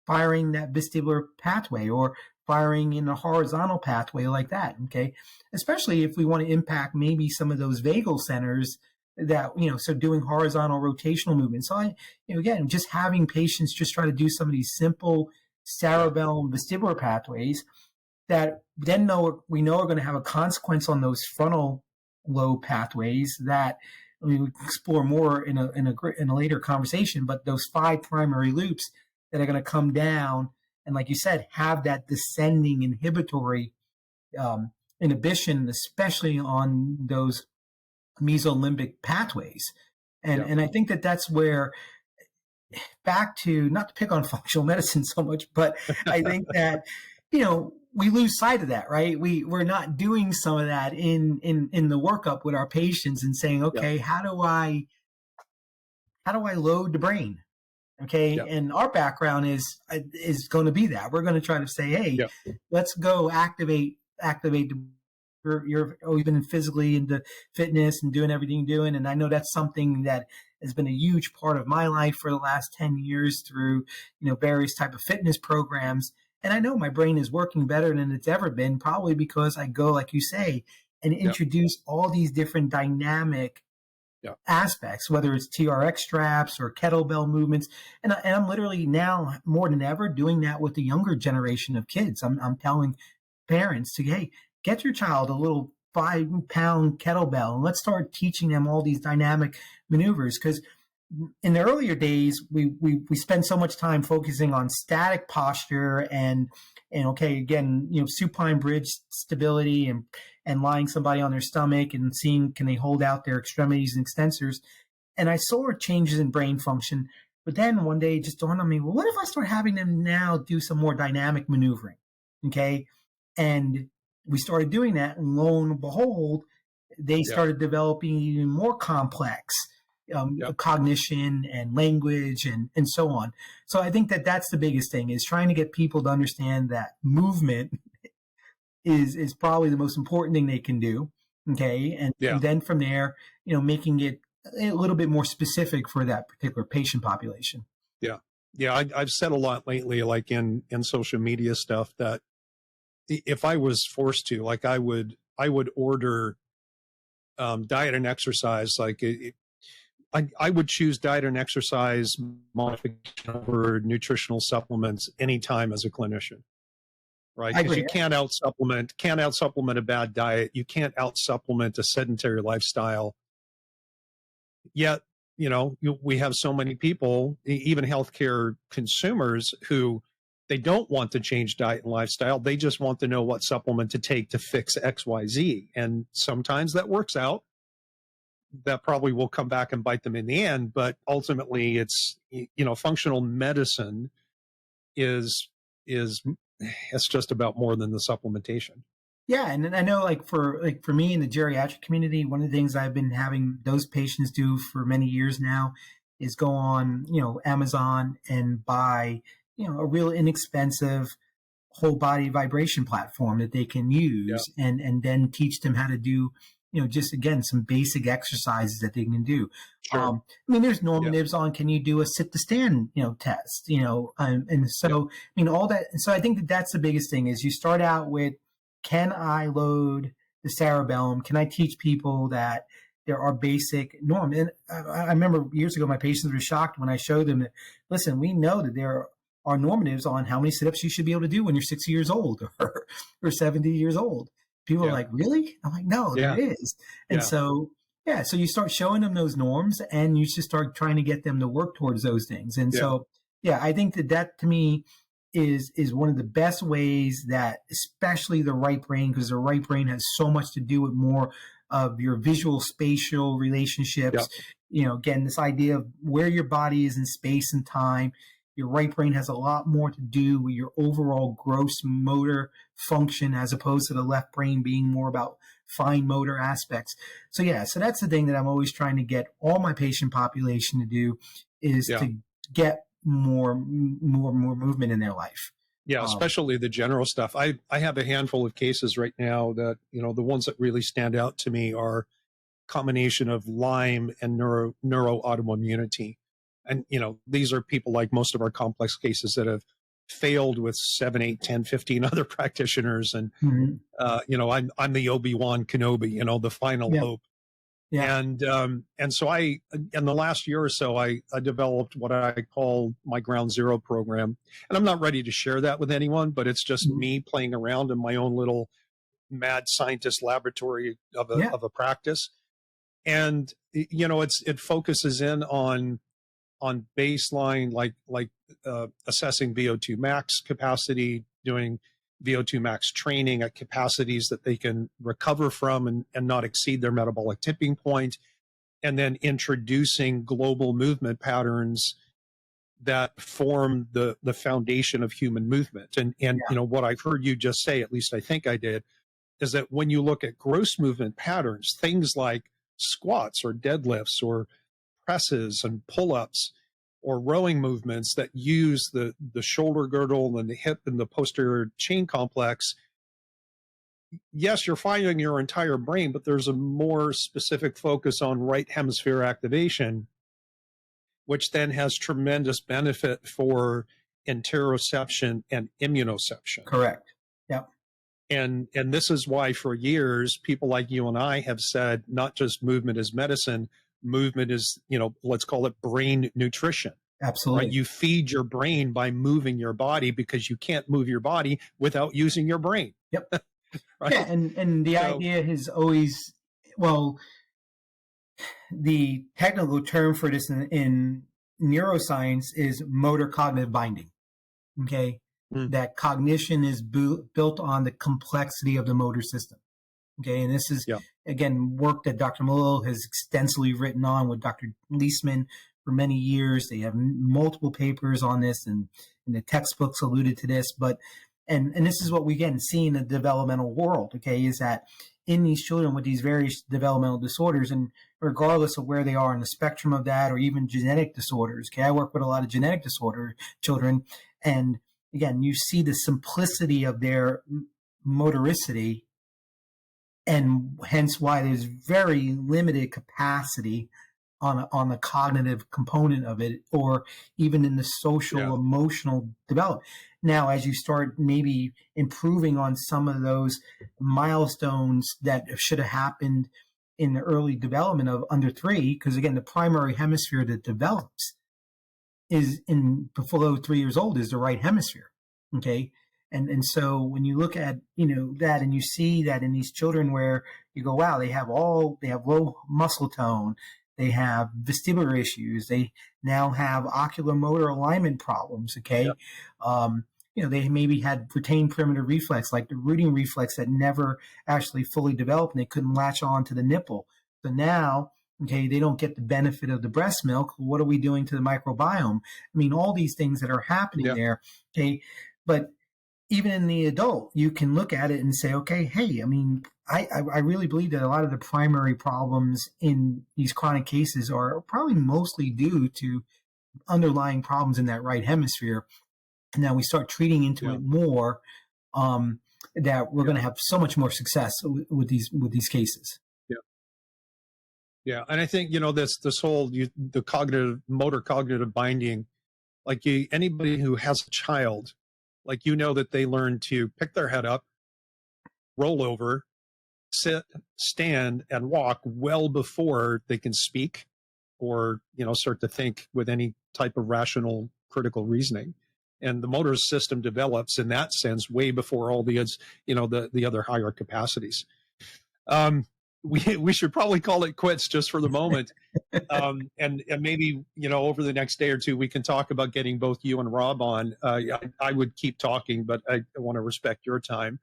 [SPEAKER 2] Firing that vestibular pathway or firing in a horizontal pathway like that. Okay. Especially if we want to impact maybe some of those vagal centers that, so doing horizontal rotational movements. So again, just having patients just try to do some of these simple cerebellum vestibular pathways that then we know are going to have a consequence on those frontal lobe pathways that we can explore more in a later conversation. But those 5 primary loops that are going to come down and, like you said, have that descending inhibitory inhibition, especially on those mesolimbic pathways. And I think that's where, back to, not to pick on functional medicine so much, but I think that, we lose sight of that, right? We're not doing some of that in the workup with our patients and saying, okay, how do I load the brain? Okay. And our background is going to be that. We're going to try to say, hey, let's go activate you're always been physically into fitness and doing everything you're doing. And I know that's something that has been a huge part of my life for the last 10 years through, various type of fitness programs. And I know my brain is working better than it's ever been, probably because I go, like you say, and introduce all these different dynamic aspects, whether it's TRX straps or kettlebell movements. And I'm literally now more than ever doing that with the younger generation of kids. I'm telling parents to, hey, get your child a little 5-pound kettlebell and let's start teaching them all these dynamic maneuvers. Because in the earlier days, we spend so much time focusing on static posture and okay, again, supine bridge stability and lying somebody on their stomach and seeing, can they hold out their extremities and extensors? And I saw changes in brain function. But then one day it just dawned on me, well, what if I start having them now do some more dynamic maneuvering? Okay. And we started doing that, and lo and behold, they started developing even more complex cognition and language and so on. So I think that's the biggest thing, is trying to get people to understand that movement is probably the most important thing they can do. Okay. And then from there, making it a little bit more specific for that particular patient population.
[SPEAKER 1] Yeah. Yeah. I've said a lot lately, like in social media stuff, that if I was forced to, like I would order diet and exercise, like I would choose diet and exercise modification over nutritional supplements anytime as a clinician, right? Because you can't out supplement a bad diet. You can't out supplement a sedentary lifestyle. Yet, we have so many people, even healthcare consumers, who they don't want to change diet and lifestyle. They just want to know what supplement to take to fix X, Y, Z. And sometimes that works out. That probably will come back and bite them in the end. But ultimately, it's, functional medicine is it's just about more than the supplementation.
[SPEAKER 2] Yeah, and I know, for me in the geriatric community, one of the things I've been having those patients do for many years now is go on, Amazon and buy, a real inexpensive whole body vibration platform that they can use and then teach them how to do, just again, some basic exercises that they can do.
[SPEAKER 1] Sure.
[SPEAKER 2] There's normatives on, can you do a sit to stand, test, and so, all that. So I think that's the biggest thing, is you start out with, can I load the cerebellum? Can I teach people that there are basic norms? And I remember years ago, my patients were shocked when I showed them that, listen, we know that there are normatives on how many sit-ups you should be able to do when you're 60 years old or 70 years old. People are like, really? I'm like, no, there is. And so you start showing them those norms, and you just start trying to get them to work towards those things. And so, I think that to me is one of the best ways that, especially the right brain, because the right brain has so much to do with more of your visual spatial relationships. Again, this idea of where your body is in space and time. Your right brain has a lot more to do with your overall gross motor function, as opposed to the left brain being more about fine motor aspects. So that's the thing that I'm always trying to get all my patient population to do, is to get more movement in their life.
[SPEAKER 1] Especially the general stuff. I have a handful of cases right now that, the ones that really stand out to me are combination of Lyme and neuroautoimmunity. And, these are people, like most of our complex cases, that have failed with 7, 8, 10, 15 other practitioners. And, I'm the Obi-Wan Kenobi, the final hope. And so in the last year or so, I developed what I call my ground zero program. And I'm not ready to share that with anyone, but it's just me playing around in my own little mad scientist laboratory of a practice. And, it focuses in on baseline, like assessing VO2 max capacity, doing VO2 max training at capacities that they can recover from and not exceed their metabolic tipping point, and then introducing global movement patterns that form the foundation of human movement. And what I've heard you just say, at least I think I did, is that when you look at gross movement patterns, things like squats or deadlifts or presses and pull-ups or rowing movements that use the shoulder girdle and the hip and the posterior chain complex, yes, you're firing your entire brain, but there's a more specific focus on right hemisphere activation, which then has tremendous benefit for interoception and immunoception.
[SPEAKER 2] Correct. Yep.
[SPEAKER 1] And this is why for years, people like you and I have said, not just movement is medicine, movement is, let's call it brain nutrition.
[SPEAKER 2] Absolutely.
[SPEAKER 1] Right? You feed your brain by moving your body, because you can't move your body without using your brain.
[SPEAKER 2] Yep.
[SPEAKER 1] Right?
[SPEAKER 2] Yeah, and the idea has always, the technical term for this in neuroscience is motor cognitive binding. Okay. That cognition is built on the complexity of the motor system. Okay. And this is, again, work that Dr. Melillo has extensively written on with Dr. Leisman for many years. They have multiple papers on this, and the textbooks alluded to this. But, and this is what we again see in the developmental world, okay, is that in these children with these various developmental disorders, and regardless of where they are in the spectrum of that, or even genetic disorders, okay, I work with a lot of genetic disorder children, and again, you see the simplicity of their motoricity, and hence why there's very limited capacity on the cognitive component of it, or even in the social, emotional development. Now, as you start maybe improving on some of those milestones that should have happened in the early development of under 3, because again, the primary hemisphere that develops is below 3 years old is the right hemisphere. Okay. And so when you look at, that, and you see that in these children where you go, wow, they have low muscle tone, they have vestibular issues, they now have ocular motor alignment problems. Okay. Yep. They maybe had retained primitive reflex, like the rooting reflex that never actually fully developed, and they couldn't latch on to the nipple. So now, okay, they don't get the benefit of the breast milk. What are we doing to the microbiome? I mean, all these things that are happening there. Okay. But even in the adult, you can look at it and say, okay, hey, I mean, I really believe that a lot of the primary problems in these chronic cases are probably mostly due to underlying problems in that right hemisphere. And now we start treating into it more, that we're going to have so much more success with these cases.
[SPEAKER 1] Yeah. And I think, this whole, the motor cognitive binding, like anybody who has a child, like, that they learn to pick their head up, roll over, sit, stand, and walk well before they can speak or, start to think with any type of rational, critical reasoning. And the motor system develops in that sense way before all the, the other higher capacities. we should probably call it quits just for the moment. And maybe, over the next day or two, we can talk about getting both you and Rob on. I would keep talking, but I want to respect your time.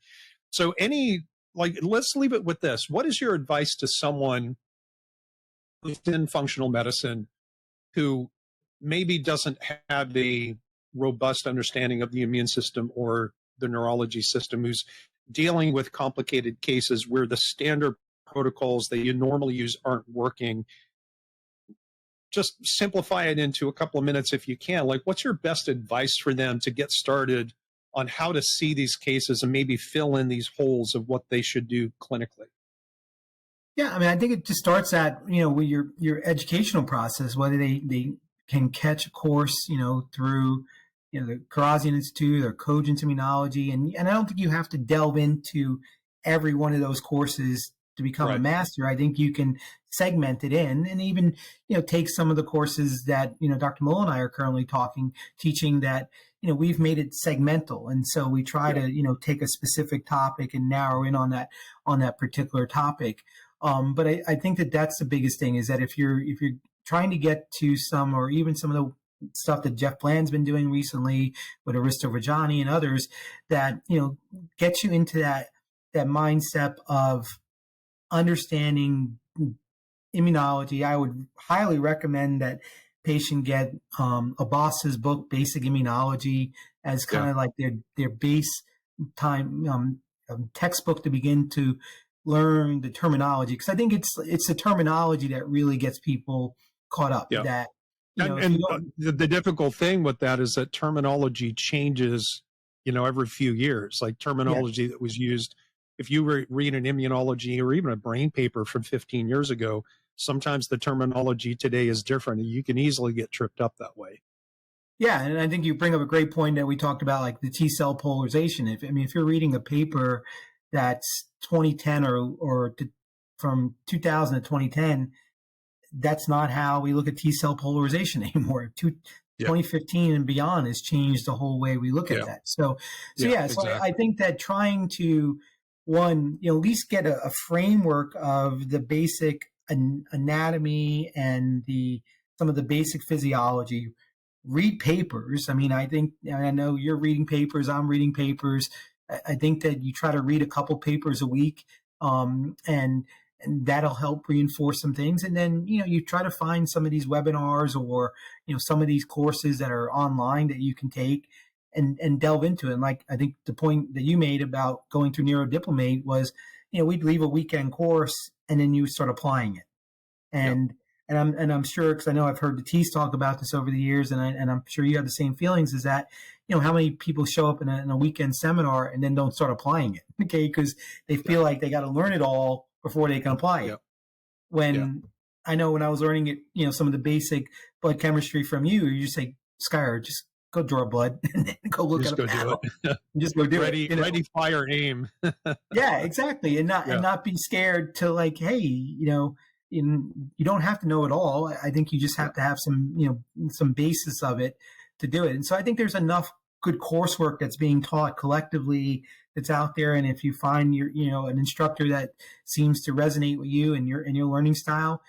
[SPEAKER 1] So let's leave it with this. What is your advice to someone within functional medicine who maybe doesn't have a robust understanding of the immune system or the neurology system, who's dealing with complicated cases where the standard protocols that you normally use aren't working? Just simplify it into a couple of minutes if you can. Like, what's your best advice for them to get started on how to see these cases and maybe fill in these holes of what they should do clinically?
[SPEAKER 2] Yeah, I mean, I think it just starts at, with your educational process, whether they can catch a course, through, the Karazian Institute or Cogent Immunology. And I don't think you have to delve into every one of those courses to become a master. I think you can segment it in and even, take some of the courses that, Dr. Melillo and I are currently teaching that, we've made it segmental. And so we try to, take a specific topic and narrow in on that particular topic. But I think that that's the biggest thing, is that if you're trying to get to some, or even some of the stuff that Jeff Bland's been doing recently with Aristo Rajani and others, that, gets you into that mindset of understanding immunology. I would highly recommend that patient get Abbas's book, Basic Immunology, as kind of like their base time textbook to begin to learn the terminology, because I think it's the terminology that really gets people caught up. That
[SPEAKER 1] the difficult thing with that is that terminology changes, every few years. Like terminology that was used, if you read an immunology or even a brain paper from 15 years ago, sometimes the terminology today is different, and you can easily get tripped up that way.
[SPEAKER 2] Yeah, and I think you bring up a great point that we talked about, like the T cell polarization. If you're reading a paper that's 2010 or from 2000 to 2010, that's not how we look at T cell polarization anymore. 2015 and beyond has changed the whole way we look at that. So exactly. I think that trying to, one, at least get a framework of the basic anatomy and some of the basic physiology. Read papers. I mean, I know you're reading papers, I'm reading papers. I think that you try to read a couple papers a week, and that'll help reinforce some things. And then, you try to find some of these webinars or, some of these courses that are online that you can take and delve into it. And like, I think the point that you made about going through Neurodiplomate was, we'd leave a weekend course and then you start applying it. And I'm sure, because I know I've heard the T's talk about this over the years, and I'm sure you have the same feelings, is that, how many people show up in a weekend seminar and then don't start applying it, okay? Because they feel like they got to learn it all before they can apply it. When I know when I was learning it, some of the basic blood chemistry from you just say, Scire, just go draw blood and then go look at a panel. Just go do it.
[SPEAKER 1] Ready, fire, aim.
[SPEAKER 2] Yeah, exactly. And not be scared to, like, hey, you don't have to know it all. I think you just have to have some basis of it to do it. And so I think there's enough good coursework that's being taught collectively that's out there. And if you find an instructor that seems to resonate with you and your learning style,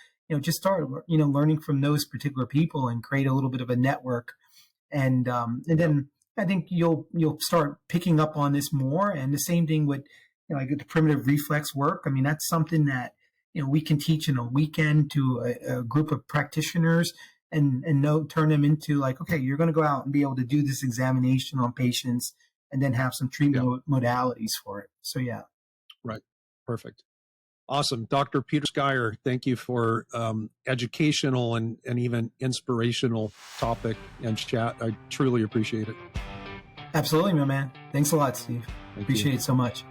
[SPEAKER 2] just start learning from those particular people and create a little bit of a network. And then I think you'll start picking up on this more. And the same thing with like the primitive reflex work. I mean, that's something that we can teach in a weekend to a group of practitioners and turn them into, like, okay, you're going to go out and be able to do this examination on patients and then have some treatment modalities for it. So, yeah.
[SPEAKER 1] Right. Perfect. Awesome. Dr. Peter Scire, thank you for educational and even inspirational topic and chat. I truly appreciate it.
[SPEAKER 2] Absolutely, my man. Thanks a lot, Steve. Appreciate it so much.